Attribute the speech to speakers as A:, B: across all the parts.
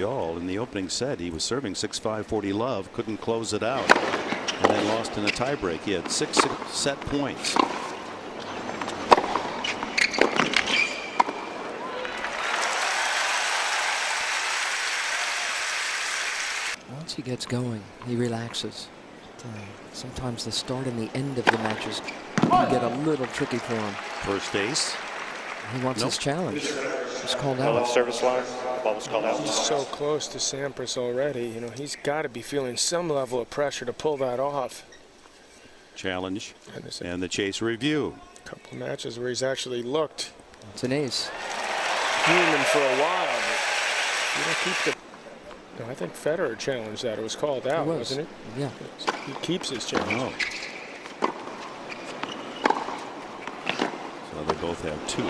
A: All in the opening set, he was serving 6-5 40 love, couldn't close it out, and then lost in a tiebreak. He had 6 set points.
B: Once he gets going, he relaxes. Sometimes the start and the end of the matches can get a little tricky for him.
A: First ace.
B: He wants his challenge. It's called out.
C: On the service line, the ball was called out.
D: He's so close to Sampras already. You know, he's got to be feeling some level of pressure to pull that off.
A: Challenge and the chase review.
D: A couple of matches where he's actually looked.
B: It's an ace.
D: Human for a while. But you don't keep the. No, I think Federer challenged that. It was called out, wasn't it?
B: Yeah.
D: He keeps his challenge.
A: Oh. So they both have 2.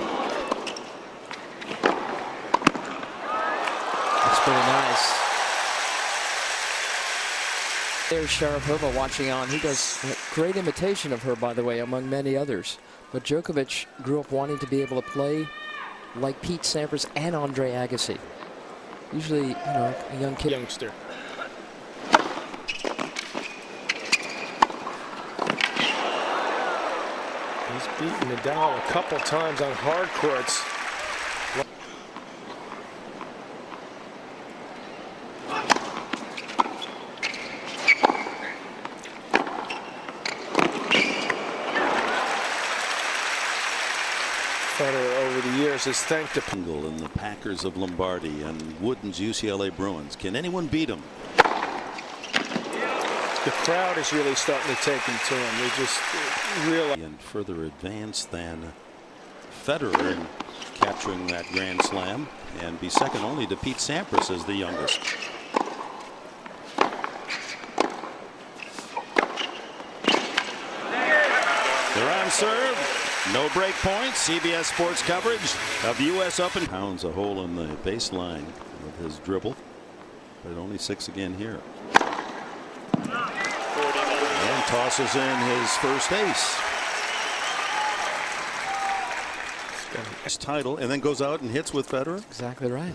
B: That's pretty nice. There's Sharapova watching on. He does a great imitation of her, by the way, among many others. But Djokovic grew up wanting to be able to play like Pete Sampras and Andre Agassi. Usually, you know, a young kid.
D: Youngster. He's beaten Nadal a couple times on hard courts. Federer over the years has thanked the
A: Pingle and the Packers of Lombardy and Wooden's UCLA Bruins. Can anyone beat them?
D: The crowd is really starting to take him to him. They just realize.
A: And further advanced than Federer in capturing that Grand Slam, and be second only to Pete Sampras as the youngest. They're on serve. No break points. CBS Sports coverage of the U.S. Open. Pounds a hole in the baseline of his dribble, but only 6 again here. And tosses in his first ace. His title, and then goes out and hits with Federer.
B: Exactly right.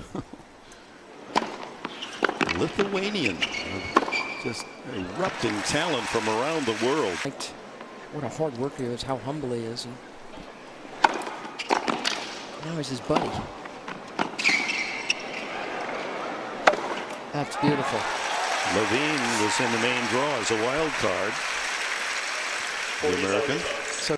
A: Lithuanian, just erupting talent from around the world.
B: What a hard worker he is, how humble he is. And now he's his buddy. That's beautiful.
A: Levine was in the main draw as a wild card. The American.
B: So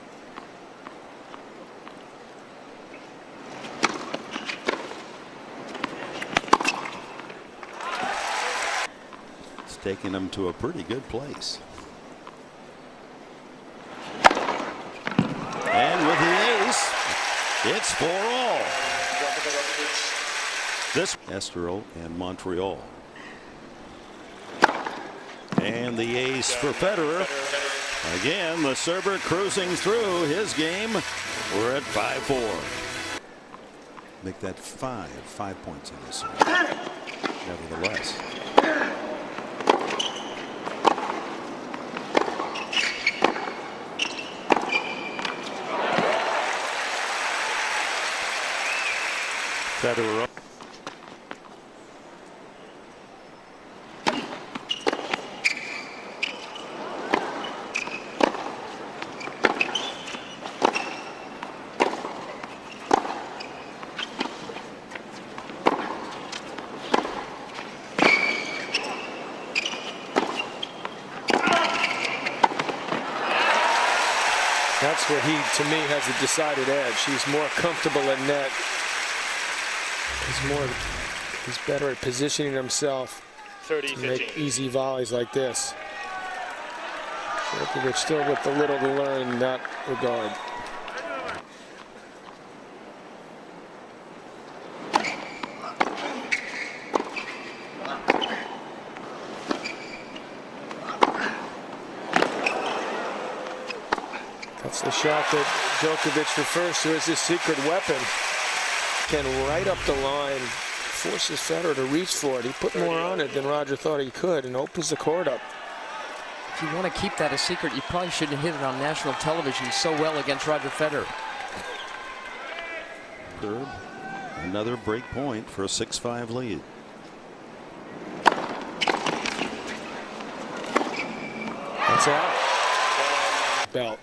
A: it's taking him to a pretty good place. And with the ace, it's 4-all. This Estoril and Montreal. And the ace for Federer. Again, the server cruising through his game. We're at 5-4. Make that 5 points in this serve. Nevertheless. Federer up.
D: That's where he, to me, has a decided edge. He's more comfortable at net. He's better at positioning himself to make easy volleys like this. Djokovic still with a little to learn in that regard. That's the shot that Djokovic refers to as his secret weapon. Can right up the line, forces Federer to reach for it. He put more on it than Roger thought he could and opens the court up.
B: if you want to keep that a secret, you probably shouldn't hit it on national television so well against Roger Federer.
A: Third, another break point for a 6-5 lead.
D: It's out. Belt.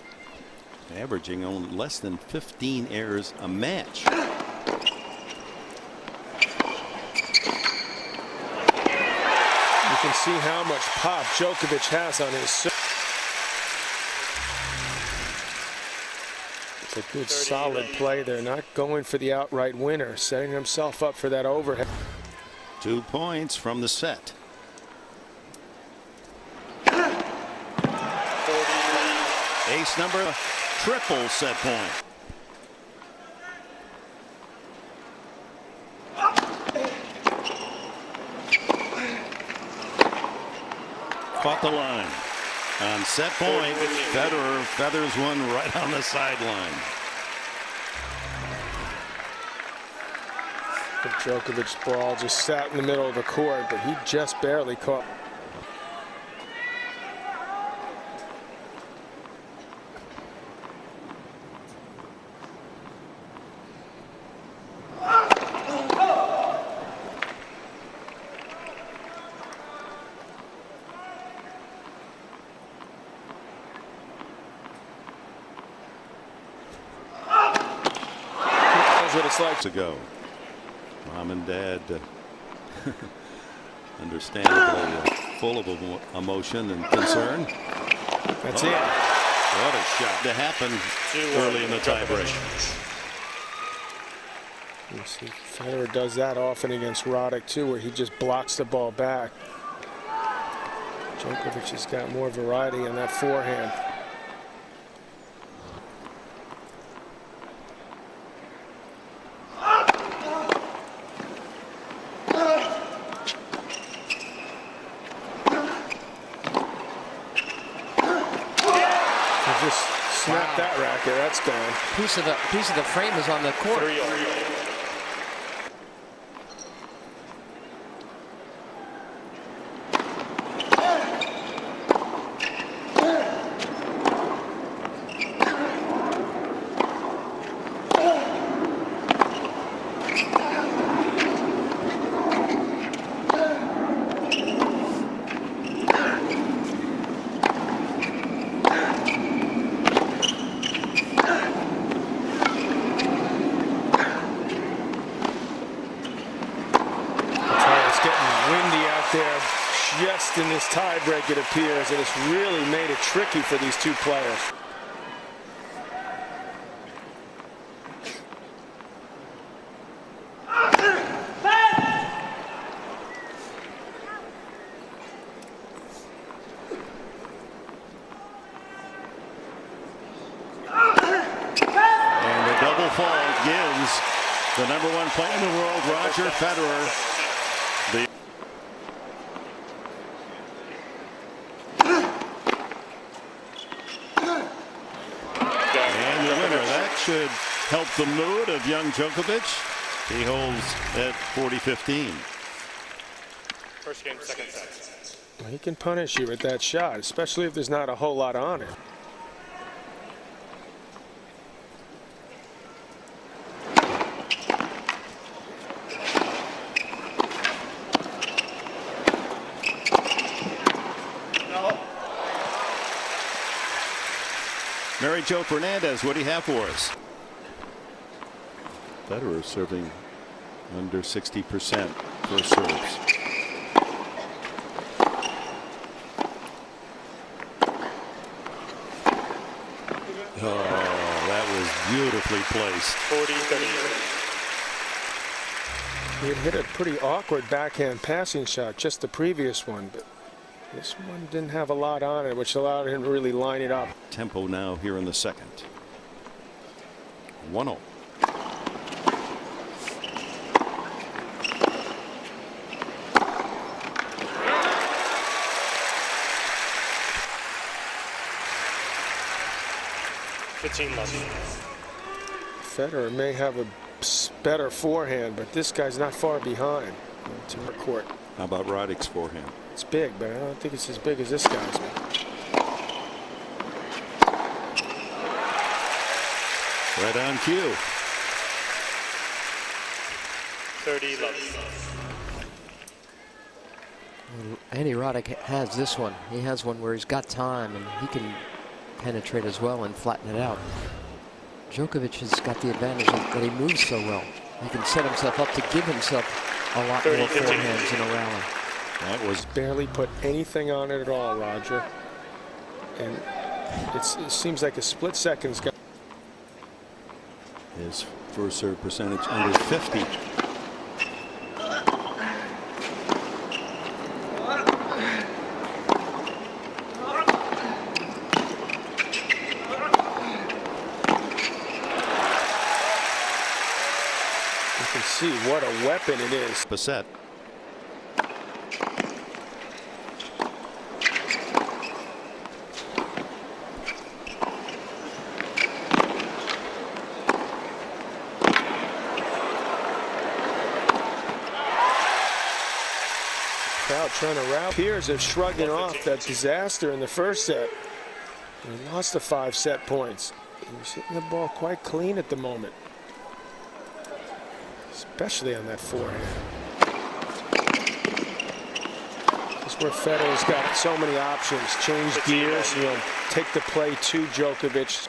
A: Averaging on less than 15 errors a match.
D: You can see how much pop Djokovic has on his serve. It's a good solid play there, not going for the outright winner, setting himself up for that overhead.
A: 2 points from the set. Ace number, triple set point. Caught the line. On set point, Federer feathers one right on the sideline.
D: Djokovic's ball just sat in the middle of the court, but he just barely caught. That's what it's like
A: to go. Mom and Dad, understandably full of emotion and concern.
D: That's it.
A: What a shot to happen early in the tiebreak.
D: You see, Federer does that often against Roddick too, where he just blocks the ball back. Djokovic has got more variety in that forehand. Just snap that racket. That's gone.
B: Piece of the frame is on the court.
D: Just in this tiebreak, it appears, and it's really made it tricky for these two players.
A: And the double fault gives the #1 player in the world, Roger Federer, the should help the mood of young Djokovic. He holds at 40-15.
C: First game, second set.
D: Well, he can punish you with that shot, especially if there's not a whole lot on it.
A: Mary Jo Fernandez, what do you have for us? Federer serving under 60% first serves. Oh, that was beautifully placed.
C: 40-30.
D: He had hit a pretty awkward backhand passing shot, just the previous one, but this one didn't have a lot on it, which allowed him to really line it up.
A: Tempo now here in the second. 1-0.
D: Federer may have a better forehand, but this guy's not far behind to her court.
A: How about Roddick's forehand?
D: It's big, but I don't think it's as big as this guy's.
A: Right on cue.
C: 30 love.
B: Andy Roddick has this one. He has one where he's got time and he can penetrate as well and flatten it out. Djokovic has got the advantage that he moves so well. He can set himself up to give himself a lot more forehands in a rally.
A: That was
D: Barely put anything on it at all, Roger. And it seems like a split second's got.
A: his first serve percentage under 50.
D: You can see what a weapon it is.
A: Bassett.
D: Crowd trying to rally. Peers are shrugging off that disaster in the first set. He lost the 5 set points. He was hitting the ball quite clean at the moment, especially on that forehand. That's where Federer's got so many options. Change gears, take the play to Djokovic.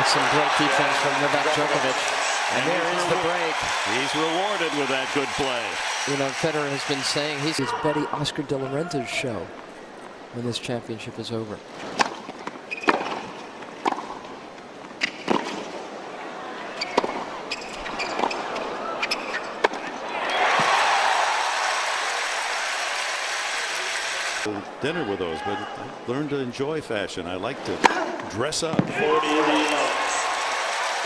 B: Some great defense from Novak Djokovic. And there is the break.
A: He's rewarded with that good play.
B: You know, Federer has been saying he's his buddy Oscar De La Renta's show when this championship is over.
A: Dinner with those, but I learned to enjoy fashion. I like to dress up.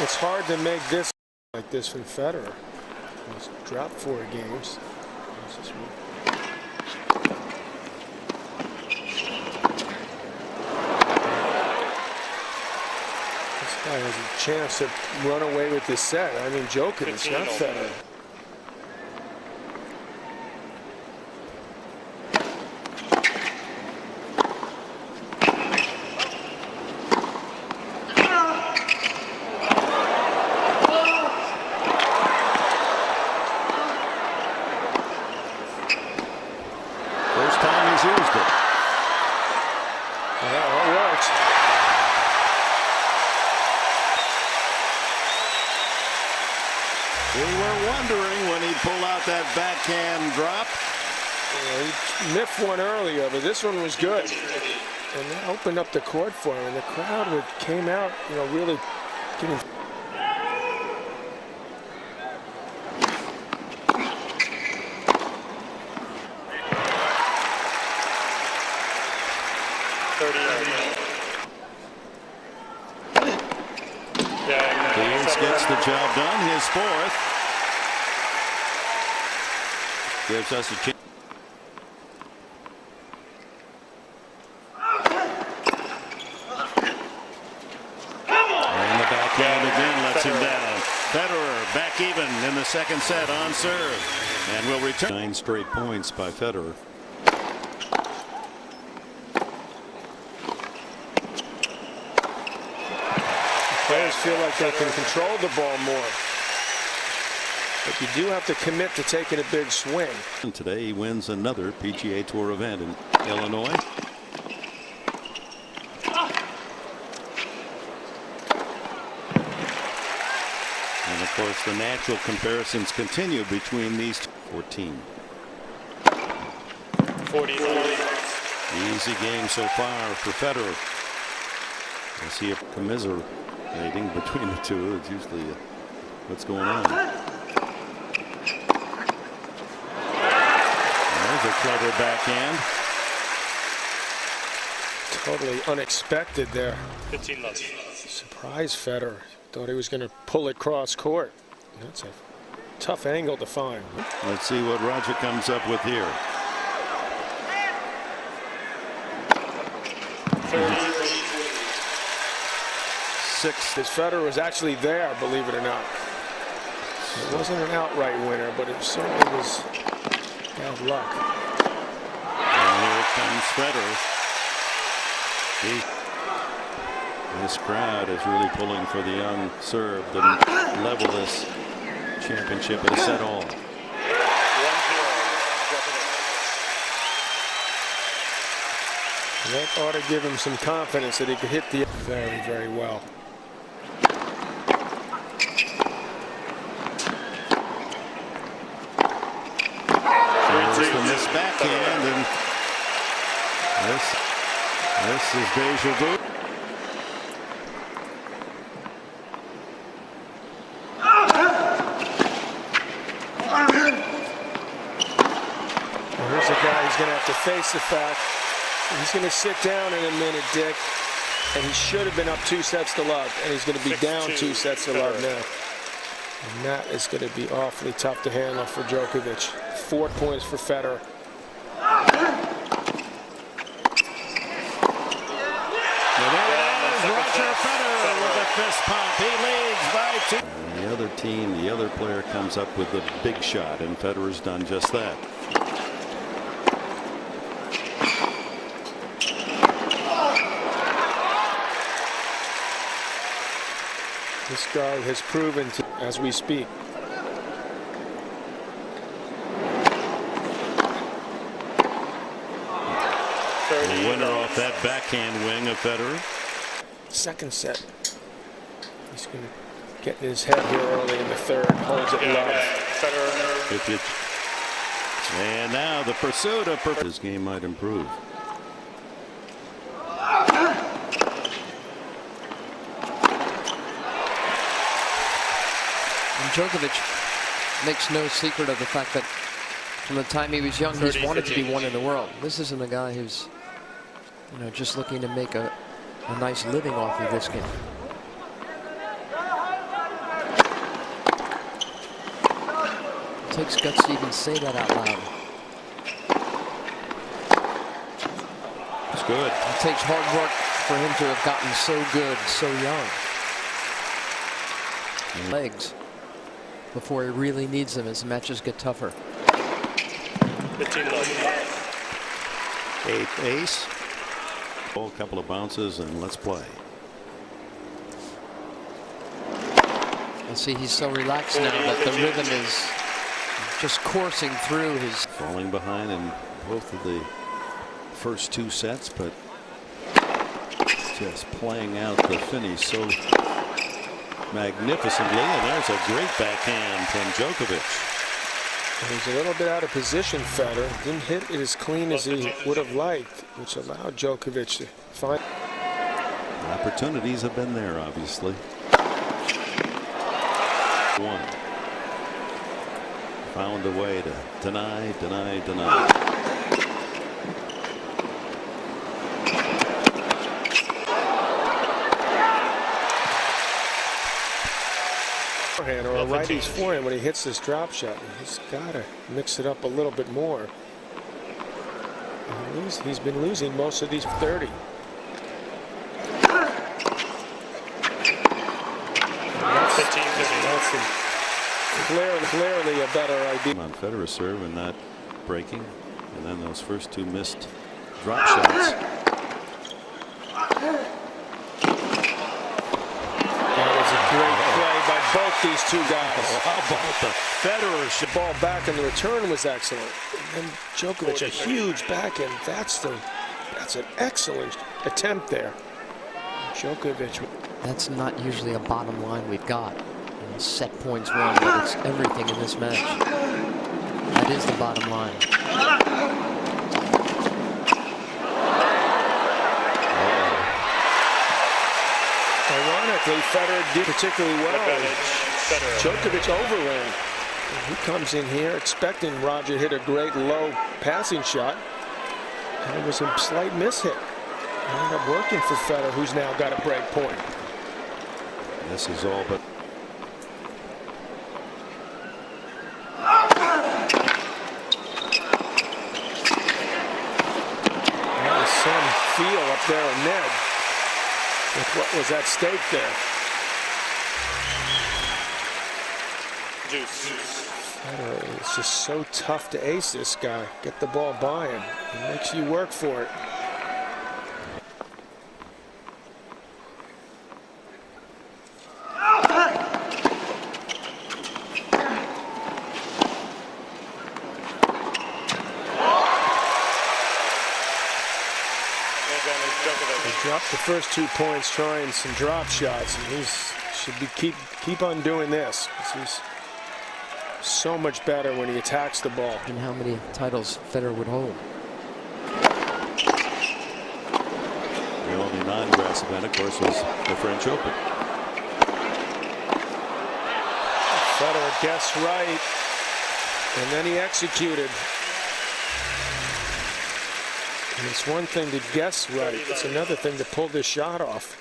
D: It's hard to make this like this from Federer. He's dropped 4 games. This guy has a chance to run away with this set. I mean, Djokovic, not Federer.
A: First time he's used it.
D: Yeah, that works.
A: We were wondering when he'd pull out that backhand drop.
D: He miffed one earlier, but this one was good. And that opened up the court for him. And the crowd came out, really giving.
A: Ace gets the job done. His 4th. Gives us a chance. And the backhand again lets him down. Federer back even in the second set on serve. And will return. 9 straight points by Federer.
D: Players feel like they can control the ball more. But you do have to commit to taking a big swing.
A: And today he wins another PGA Tour event in Illinois. And of course the natural comparisons continue between these 14.
C: 49.
A: Easy game so far for Federer. I see a commiserating between the two. It's usually what's going on. There's a clever backhand.
D: Totally unexpected there.
C: 15 left.
D: Surprise Federer. Thought he was going to pull it cross court. That's a tough angle to find.
A: Let's see what Roger comes up with here. 6.
D: His Federer was actually there, believe it or not. It wasn't an outright winner, but it certainly was bad luck.
A: And here against Federer. This crowd is really pulling for the young Serb to level this championship at a set all.
C: 1-0.
D: That ought to give him some confidence that he could hit the very, very well.
A: Here's the missed backhand, and this is deja vu.
D: Here's a guy who's going to have to face the fact he's going to sit down in a minute, Dick, and he should have been up 2-0, and he's going to be down 2-0 now. And that is going to be awfully tough to handle for Djokovic. 4 points for Federer.
A: Roger Federer with a fist pump. He leads by 2. And the other team, the other player comes up with the big shot, and Federer's done just that.
D: This guy has proven to, as we speak.
A: The winner off that backhand wing of Federer.
D: Second set. He's going to get in his head here early in the third. Holds it low.
A: And now the pursuit of his game might improve.
B: And Djokovic makes no secret of the fact that from the time he was young, he's wanted to be one in the world. This isn't a guy who's, just looking to make a nice living off of this game. It takes guts to even say that out loud.
A: It's good.
B: It takes hard work for him to have gotten so good so young. Legs before he really needs them as matches get tougher.
A: 8th ace. A couple of bounces and let's play.
B: And see, he's so relaxed now that the rhythm is just coursing through his.
A: Falling behind in both of the first 2 sets, but just playing out the finish so magnificently. And there's a great backhand from Djokovic.
D: He's a little bit out of position, Federer. Didn't hit it as clean as he would have liked, which allowed Djokovic to find.
A: The opportunities have been there, obviously. 1. Found a way to deny.
D: Or a righty's forehand when he hits this drop shot. He's got to mix it up a little bit more. He's been losing most of these 30. That's clearly a better idea.
A: On Federer serve and not breaking, and then those first 2 missed drop shots.
D: Great play by both these 2 guys.
A: How about the Federer?
D: The ball back and the return was excellent. And then Djokovic, a huge backhand. That's an excellent attempt there. Djokovic.
B: That's not usually a bottom line we've got. Set points won, but it's everything in this match. That is the bottom line.
D: Ironically, Federer did particularly well. Djokovic overran. He comes in here expecting Roger hit a great low passing shot, and it was a slight miss hit. It ended up working for Federer, who's now got a break point.
A: This is all but.
D: There's some feel up there in Ned with what was at stake there.
C: Juice.
D: Federer is just so tough to ace this guy. Get the ball by him. He makes you work for it. He dropped the first 2 points trying some drop shots, and he should be keep on doing this, because he's so much better when he attacks the ball.
B: And how many titles Federer would hold.
A: The only non-grass event, of course, was the French Open.
D: Federer guessed right, and then he executed. And it's one thing to guess right, it's another thing to pull this shot off.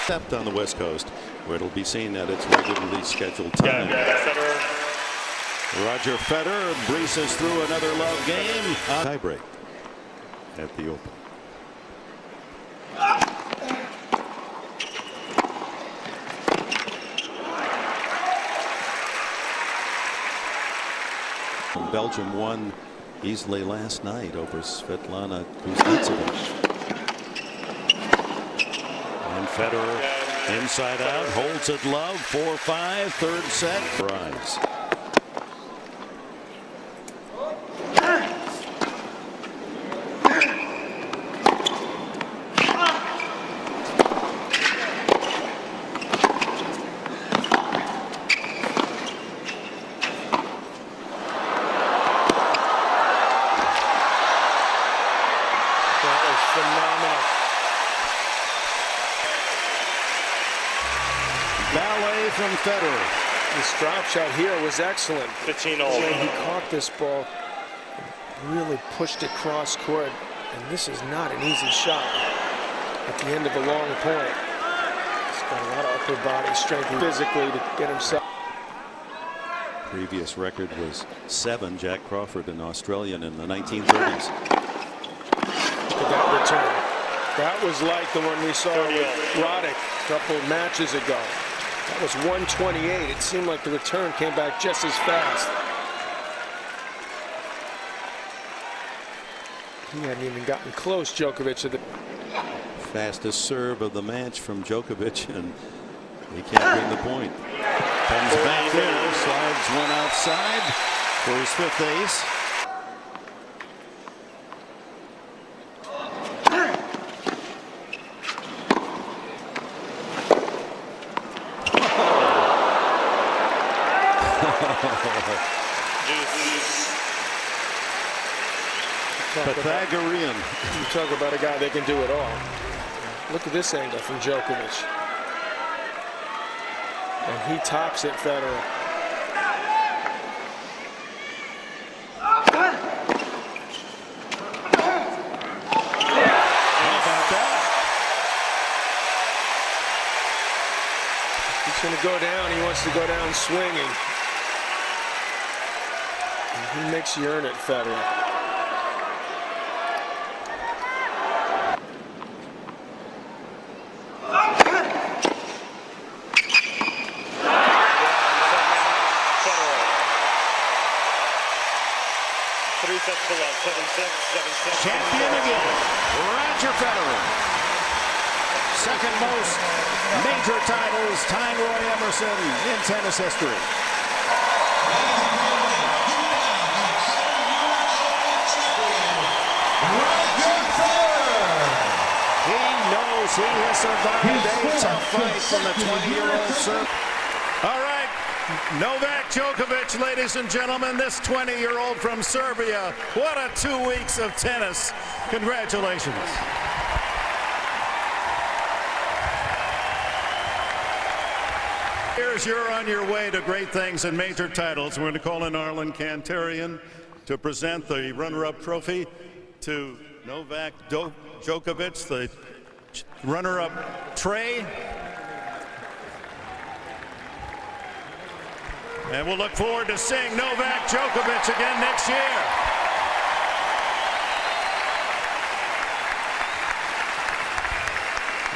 A: Except on the West Coast, where it'll be seen at its regularly scheduled time. Roger Federer breezes through another love game. Tiebreak at the Open. Belgium won easily last night over Svetlana Kuznetsova. And Federer inside out, holds it love, 4-5, third set, rise.
D: That was phenomenal.
A: Ballet from Federer.
D: This drop shot here was excellent.
C: 15-all.
D: He caught this ball, really pushed it cross court, and this is not an easy shot at the end of a long point. He's got a lot of upper body strength physically to get himself.
A: Previous record was 7, Jack Crawford, an Australian in the 1930s.
D: Look at that return. That was like the one we saw with Roddick a couple of matches ago. That was 128. It seemed like the return came back just as fast. He hadn't even gotten close, Djokovic, to the
A: Fastest serve of the match from Djokovic, and he can't bring the point. Comes back there, slides one outside for his 5th ace. Pythagorean.
D: You talk about a guy that can do it all. Look at this angle from Djokovic. And he tops it, Federer.
A: How about that?
D: He's going to go down. He wants to go down swinging. And he makes you earn it, Federer.
A: Champion again, Roger Federer. Second most major titles, tying Roy Emerson in tennis history. He knows he has survived a tough fight from the 20-year-old Serb. All right. Novak Djokovic, ladies and gentlemen, this 20-year-old from Serbia. What a 2 weeks of tennis. Congratulations. Here's you're on your way to great things and major titles. We're going to call in Arlen Kantarian to present the runner-up trophy to Novak Djokovic, the runner-up Trey. And we'll look forward to seeing Novak Djokovic again next year.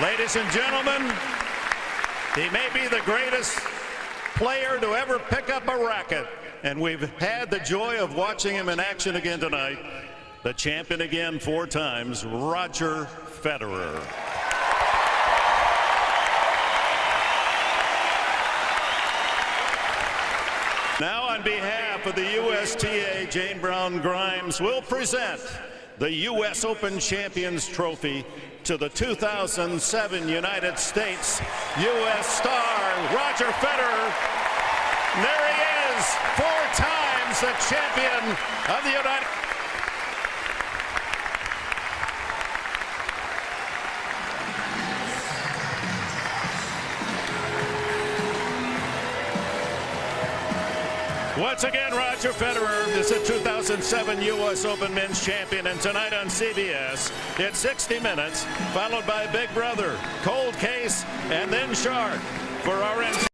A: Ladies and gentlemen, he may be the greatest player to ever pick up a racket, and we've had the joy of watching him in action again tonight. The champion again 4 times, Roger Federer. Now, on behalf of the USTA, Jane Brown Grimes will present the U.S. Open Champions Trophy to the 2007 United States U.S. star, Roger Federer. And there he is, 4 times the champion of the United States. Once again, Roger Federer is the 2007 U.S. Open Men's Champion, and tonight on CBS, it's 60 Minutes, followed by Big Brother, Cold Case, and then Shark for our